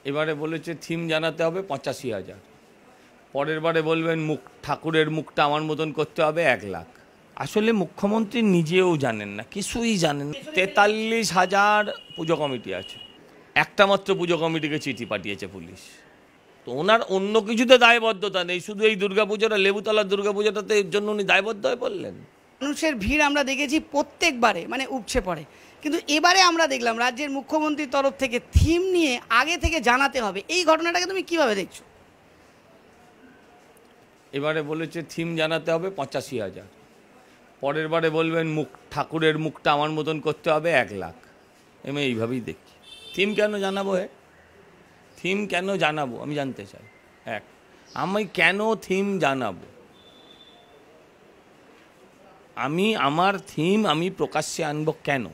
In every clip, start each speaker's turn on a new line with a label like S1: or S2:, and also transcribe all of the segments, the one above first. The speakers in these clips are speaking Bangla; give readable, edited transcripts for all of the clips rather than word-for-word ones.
S1: এবারে বলেছে থিম জানাতে হবে ৮৫,০০০, পরের বারে বলবেন ঠাকুরের মুখটা আমার মতন করতে হবে ১ লাখ। আসলে মুখ্যমন্ত্রী নিজেও জানেন না, কিছুই জানেন। ৪৩,০০০ পুজো কমিটি আছে, একটা মাত্র পুজো কমিটিকে চিঠি পাঠিয়েছে পুলিশ। তো ওনার অন্য কিছুতে দায়বদ্ধতা নেই, শুধু এই দুর্গাপুজোটা, লেবুতলার দুর্গাপুজোটাতে এর জন্য উনি দায়বদ্ধ হয়ে পড়লেন।
S2: মানুষের ভিড় আমরা দেখেছি প্রত্যেকবারে মানে উপচে পড়ে, কিন্তু এবারে আমরা দেখলাম রাজ্যের মুখ্যমন্ত্রীর তরফ থেকে থিম নিয়ে আগে থেকে জানাতে হবে। এই ঘটনাটাকে তুমি কিভাবে দেখছো?
S1: এবারে বলেছে থিম জানাতে হবে ৮৫,০০০, পরের বারে বলবেন ঠাকুরের মুখটা আমার মতন করতে হবে ১ লাখ। আমি এইভাবেই দেখি। থিম কেন জানাবো? থিম কেন জানাবো আমি জানতে চাই। আমি কেন থিম জানাবো? আমার থিম আমি প্রকাশ্যে আনবো কেন?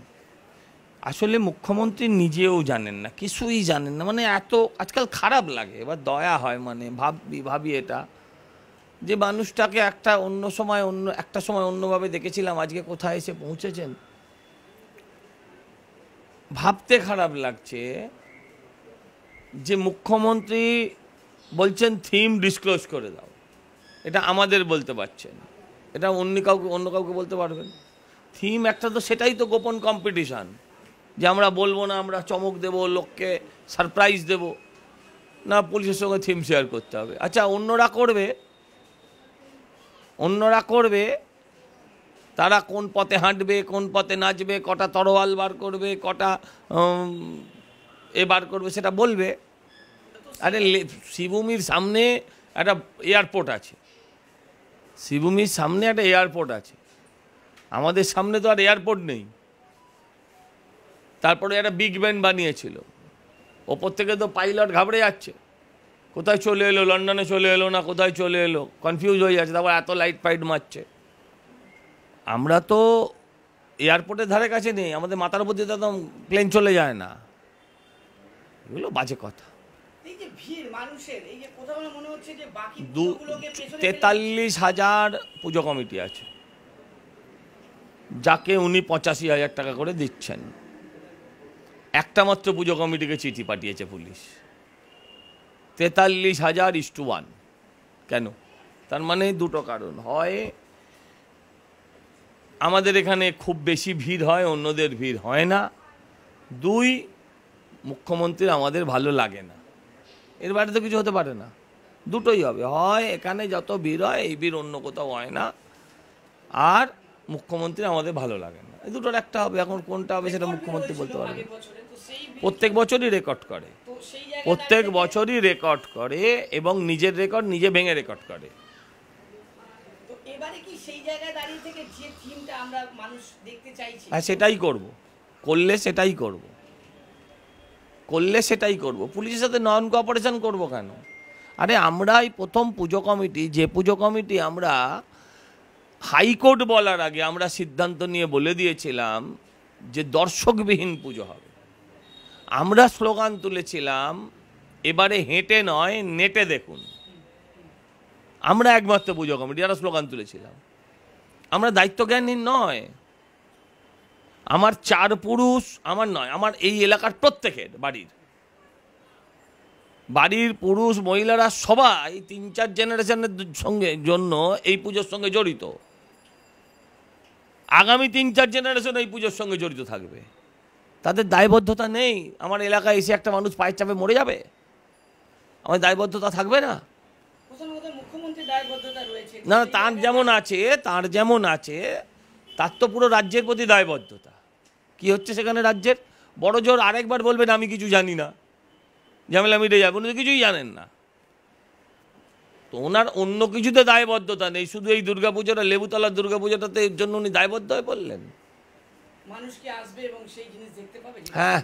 S1: আসলে মুখ্যমন্ত্রী নিজেও জানেন না, কিছুই জানেন না। মানে এত আজকাল খারাপ লাগে, এবার দয়া হয়, মানে ভাবি এটা যে মানুষটাকে একটা সময় অন্যভাবে দেখেছিলাম, আজকে কোথায় এসে পৌঁছেছেন। ভাবতে খারাপ লাগছে যে মুখ্যমন্ত্রী বলছেন থিম ডিসক্লোজ করে দাও। এটা আমাদের বলতে পারছেন, এটা অন্য কাউকে বলতে পারবেন? থিম একটা তো সেটাই তো গোপন কম্পিটিশান, যে আমরা বলবো না, আমরা চমক দেব, লোককে সারপ্রাইজ দেব না, পুলিশের সঙ্গে থিম শেয়ার করতে হবে। আচ্ছা, অন্যরা করবে, তারা কোন পথে হাঁটবে, কোন পথে নাচবে, কটা তরোয়াল বার করবে, কটা বার করবে, সেটা বলবে। আরে শ্রীভূমির সামনে একটা এয়ারপোর্ট আছে, আমাদের সামনে তো আর এয়ারপোর্ট নেই। তারপরে একটা বিগ ব্যান বানিয়েছিল, ওপর থেকে তো পাইলট ঘাবড়ে যাচ্ছে, কোথায় চলে এলো, লন্ডনে চলে এলো না কোথায় চলে এলো, কনফিউজ হয়ে যাচ্ছে। তারপর এত লাইট ফাইট মারছে। আমরা তো এয়ারপোর্টের ধারে কাছে নেই, আমাদের মাথার উপর দিয়ে তো প্লেন চলে যায় না। এগুলো বাজে কথা। ৪৩,০০০ পুজো কমিটি আছে, যাকে উনি ৮৫,০০০ টাকা করে দিচ্ছেন। একটা মাত্র পুজো কমিটিকে চিঠি পাঠিয়েছে পুলিশ। ৪৩,০০০:1। কেন? তার মানে দুটো কারণ, হয় আমাদের এখানে খুব বেশি ভিড় হয়, অন্যদের ভিড় হয় না, ২ মুখ্যমন্ত্রীর আমাদের ভালো লাগে না। এর বাইরে তো কিছু হতে পারে না, দুটোই হবে। হয় এখানে যত ভিড় হয় এই ভিড় অন্য কোথাও হয় না, আর মুখ্যমন্ত্রী আমাদের ভালো লাগে না, এই দুটোর একটা হবে। এখন কোনটা হবে সেটা মুখ্যমন্ত্রী বলতে পারবে। প্রত্যেক বছরই রেকর্ড করে এবং নিজের রেকর্ড নিজে ভেঙে রেকর্ড করে। সেটাই করব, করলে সেটাই করব। পুলিশের সাথে নন কোঅপারেশন করব কেন? আরে আমরা এই প্রথম পুজো কমিটি আমরা হাইকোর্ট বলার আগে আমরা সিদ্ধান্ত নিয়ে বলে দিয়েছিলাম যে দর্শকবিহীন পুজো হবে। আমরা স্লোগান তুলেছিলাম, এবারে হেঁটে নয় নেটে দেখুন। আমরা একমাত্র পুজো কমিটি যারা স্লোগান তুলেছিলাম। আমরা দায়িত্বজ্ঞানহীন নয়। আমার 4 পুরুষ আমার নয়, আমার এই এলাকার প্রত্যেকের বাড়ির পুরুষ মহিলারা সবাই 3-4 জেনারেশনের জন্য এই পুজোর সঙ্গে জড়িত। আগামী 3-4 জেনারেশন এই পুজোর সঙ্গে জড়িত থাকবে। তাদের দায়বদ্ধতা নেই। আমার এলাকায় এসে একটা মানুষ পায়ের চাপে মরে যাবে, আমার দায়বদ্ধতা থাকবে না? না, তার যেমন আছে তার তো পুরো রাজ্যের প্রতি দায়বদ্ধতা। কি হচ্ছে সেখানে রাজ্যের? বড় জোর আরেকবার বলবেন আমি কিছু জানি না, ঝামেলা মিটে যাবে, উনি তো কিছুই জানেন না। তো ওনার অন্য কিছুতে দায়বদ্ধতা নেই, শুধু এই দুর্গাপুজোটা, লেবুতলার দুর্গাপুজোটাতে এর জন্য উনি দায়বদ্ধ হয়ে পড়লেন।
S2: মানুষ কি আসবে এবং সেই জিনিস দেখতে পাবে?
S1: হ্যাঁ।